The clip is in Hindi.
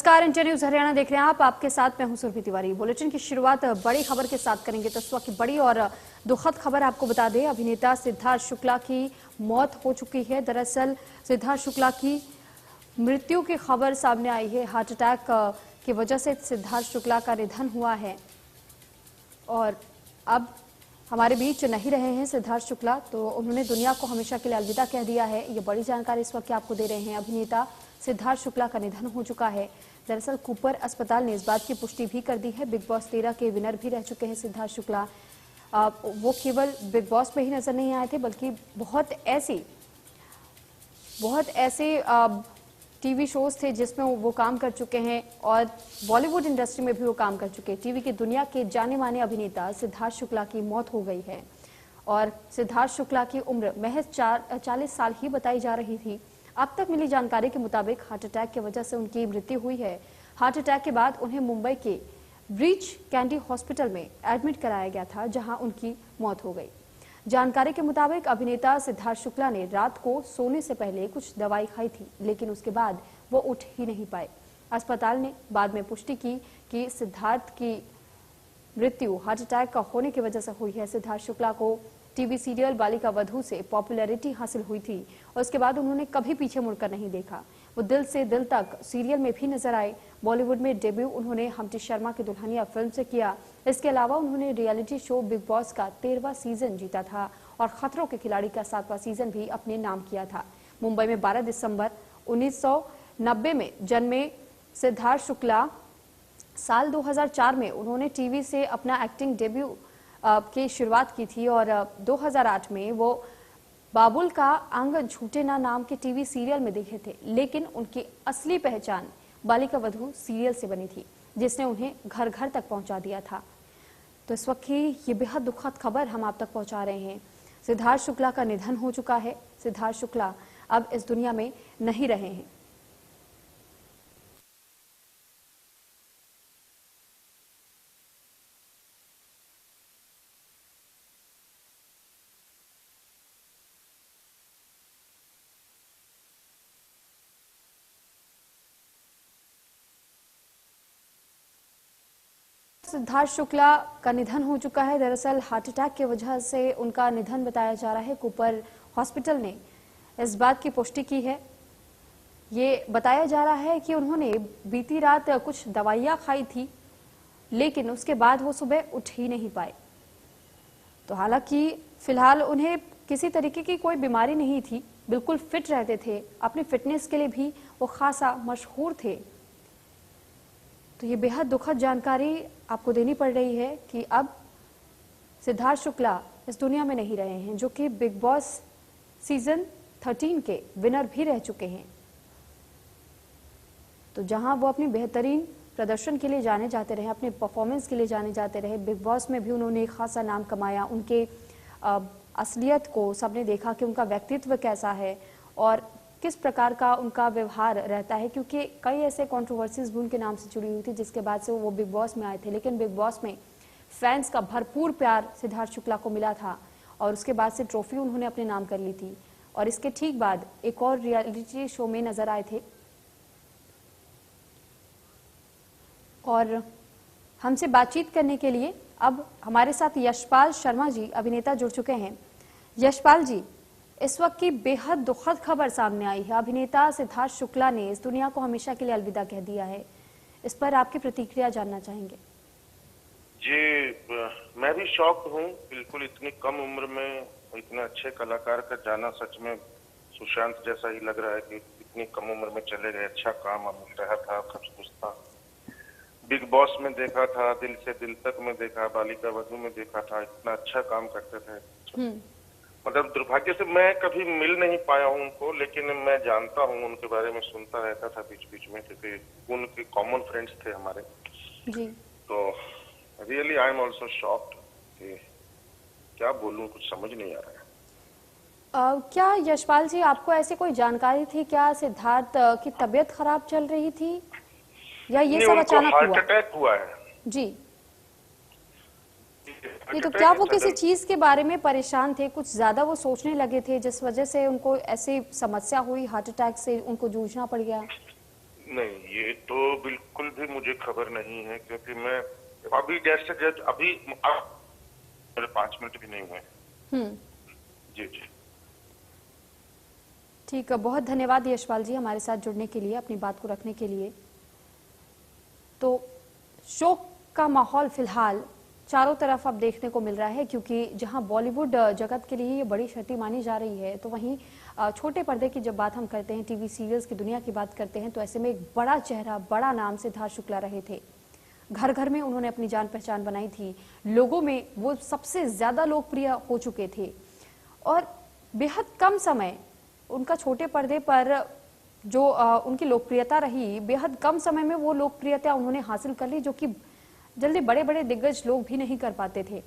नमस्कार, इंडिया न्यूज हरियाणा देख रहे हैं आप। आपके साथ मैं हूं सुरभि तिवारी। बुलेटिन की शुरुआत बड़ी खबर के साथ करेंगे। तो इस वक्त की बड़ी और दुखद खबर आपको बता दें, अभिनेता सिद्धार्थ शुक्ला की मौत हो चुकी है। दरअसल सिद्धार्थ शुक्ला की मृत्यु की खबर सामने आई है। हार्ट अटैक की वजह से सिद्धार्थ शुक्ला का निधन हुआ है और अब हमारे बीच नहीं रहे हैं सिद्धार्थ शुक्ला। तो उन्होंने दुनिया को हमेशा के लिए अलविदा कह दिया है। ये बड़ी जानकारी इस वक्त आपको दे रहे हैं। अभिनेता सिद्धार्थ शुक्ला का निधन हो चुका है। दरअसल कूपर अस्पताल ने इस बात की पुष्टि भी कर दी है। बिग बॉस 13 के विनर भी रह चुके हैं सिद्धार्थ शुक्ला। वो केवल बिग बॉस में ही नजर नहीं आए थे, बल्कि बहुत ऐसे टीवी शोज थे जिसमें वो काम कर चुके हैं और बॉलीवुड इंडस्ट्री में भी वो काम कर चुके हैं। टीवी की दुनिया के जाने माने अभिनेता सिद्धार्थ शुक्ला की मौत हो गई है और सिद्धार्थ शुक्ला की उम्र महज 40 साल ही बताई जा रही थी। अब तक मिली जानकारी के मुताबिक हार्ट अटैक की वजह से उनकी मृत्यु हुई है। हार्ट अटैक के बाद उन्हें मुंबई के ब्रीच कैंडी हॉस्पिटल में एडमिट कराया गया था, जहां उनकी मौत हो गई। जानकारी के मुताबिक अभिनेता सिद्धार्थ शुक्ला ने रात को सोने से पहले कुछ दवाई खाई थी, लेकिन उसके बाद वो उठ ही नहीं पाए। अस्पताल ने बाद में पुष्टि की कि सिद्धार्थ की मृत्यु हार्ट अटैक का होने की वजह से हुई है। सिद्धार्थ शुक्ला को टीवी सीरियल बालिका वधू से पॉपुलैरिटी हासिल हुई थी और उसके बाद उन्होंने कभी पीछे मुड़कर नहीं देखा। वो दिल से दिल तक सीरियल में भी नजर आए। बॉलीवुड में डेब्यू उन्होंने हम्टी शर्मा की दुल्हनिया फिल्म से किया। इसके अलावा उन्होंने रियलिटी शो बिग बॉस का 13वां सीजन जीता था और खतरों के खिलाड़ी का 7वां सीजन भी अपने नाम किया था। मुंबई में 12 दिसंबर 1990 में जन्मे सिद्धार्थ शुक्ला साल 2004 में उन्होंने टीवी से अपना एक्टिंग डेब्यू की शुरुआत की थी और 2008 में वो बाबुल का अंग झूठे ना नाम के टीवी सीरियल में दिखे थे, लेकिन उनकी असली पहचान बालिका वधू सीरियल से बनी थी, जिसने उन्हें घर घर तक पहुंचा दिया था। तो इस वक्त की ये बेहद दुखद खबर हम आप तक पहुंचा रहे हैं। सिद्धार्थ शुक्ला का निधन हो चुका है। सिद्धार्थ शुक्ला अब इस दुनिया में नहीं रहे हैं। सिद्धार्थ शुक्ला का निधन हो चुका है। दरअसल हार्ट अटैक की वजह से उनका निधन बताया जा रहा है। कूपर हॉस्पिटल ने इस बात की पुष्टि की है। ये बताया जा रहा है कि उन्होंने बीती रात कुछ दवाइयां खाई थी, लेकिन उसके बाद वो सुबह उठ ही नहीं पाए। तो हालांकि फिलहाल उन्हें किसी तरीके की कोई बीमारी नहीं थी, बिल्कुल फिट रहते थे। अपनी फिटनेस के लिए भी वो खासा मशहूर थे। तो ये बेहद दुखद जानकारी आपको देनी पड़ रही है कि अब सिद्धार्थ शुक्ला इस दुनिया में नहीं रहे हैं, जो कि बिग बॉस सीजन 13 के विनर भी रह चुके हैं। तो जहां वो अपनी बेहतरीन प्रदर्शन के लिए जाने जाते रहे, अपने परफॉर्मेंस के लिए जाने जाते रहे, बिग बॉस में भी उन्होंने एक खासा नाम कमाया। उनके असलियत को सबने देखा कि उनका व्यक्तित्व कैसा है और किस प्रकार का उनका व्यवहार रहता है, क्योंकि कई ऐसे कंट्रोवर्सीज भी उनके नाम से जुड़ी हुई थी, जिसके बाद से वो बिग बॉस में आए थे। लेकिन बिग बॉस में फैंस का भरपूर प्यार सिद्धार्थ शुक्ला को मिला था और उसके बाद से ट्रॉफी उन्होंने अपने नाम कर ली थी। और इसके ठीक बाद एक और रियलिटी शो में नजर आए थे और हमसे बातचीत करने के लिए अब हमारे साथ यशपाल शर्मा जी अभिनेता जुड़ चुके हैं। यशपाल जी, इस वक्त की बेहद दुखद खबर सामने आई है। अभिनेता सिद्धार्थ शुक्ला ने इस दुनिया को हमेशा के लिए अलविदा कह दिया है। इस पर आपकी प्रतिक्रिया जानना चाहेंगे। जी, मैं भी शॉक्ड हूँ। बिल्कुल इतनी कम उम्र में इतने अच्छे कलाकार का जाना सच में सुशांत जैसा ही लग रहा है कि इतनी कम उम्र में चले गए। अच्छा काम मिल रहा था, सब कुछ था। बिग बॉस में देखा था, दिल से दिल तक में देखा, बालिका वधू में देखा था, इतना अच्छा काम करते थे। मतलब दुर्भाग्य से मैं कभी मिल नहीं पाया हूँ उनको, लेकिन मैं जानता हूँ उनके बारे में, सुनता रहता था बीच बीच में, क्योंकि उनके कॉमन फ्रेंड्स थे हमारे जी। तो really I am also shocked कि क्या बोलूँ, कुछ समझ नहीं आ रहा है। क्या यशपाल जी आपको ऐसे कोई जानकारी थी क्या सिद्धार्थ की तबीयत खराब चल रही थी या ये सब अचानक हुआ? हार्ट अटैक हुआ है जी। नहीं तो क्या वो किसी चीज के बारे में परेशान थे, कुछ ज्यादा वो सोचने लगे थे जिस वजह से उनको ऐसी समस्या हुई, हार्ट अटैक से उनको जूझना पड़ गया? नहीं, ये तो बिल्कुल भी मुझे खबर नहीं है, क्योंकि मैं अभी जैसे जज अभी मेरे 5 मिनट भी नहीं हुए। हम्म। जी जी। ठीक है, बहुत धन्यवाद यशपाल जी हमारे साथ जुड़ने के लिए, अपनी बात को रखने के लिए। तो शोक का माहौल फिलहाल चारों तरफ अब देखने को मिल रहा है, क्योंकि जहां बॉलीवुड जगत के लिए ये बड़ी क्षति मानी जा रही है, तो वहीं छोटे पर्दे की जब बात हम करते हैं, टीवी सीरियल्स की दुनिया की बात करते हैं, तो ऐसे में एक बड़ा चेहरा, बड़ा नाम सिद्धार्थ शुक्ला रहे थे। घर घर में उन्होंने अपनी जान पहचान बनाई थी, लोगों में वो सबसे ज्यादा लोकप्रिय हो चुके थे और बेहद कम समय उनका छोटे पर्दे पर जो उनकी लोकप्रियता रही, बेहद कम समय में वो लोकप्रियता उन्होंने हासिल कर ली, जो कि जल्दी बड़े बड़े दिग्गज लोग भी नहीं कर पाते थे।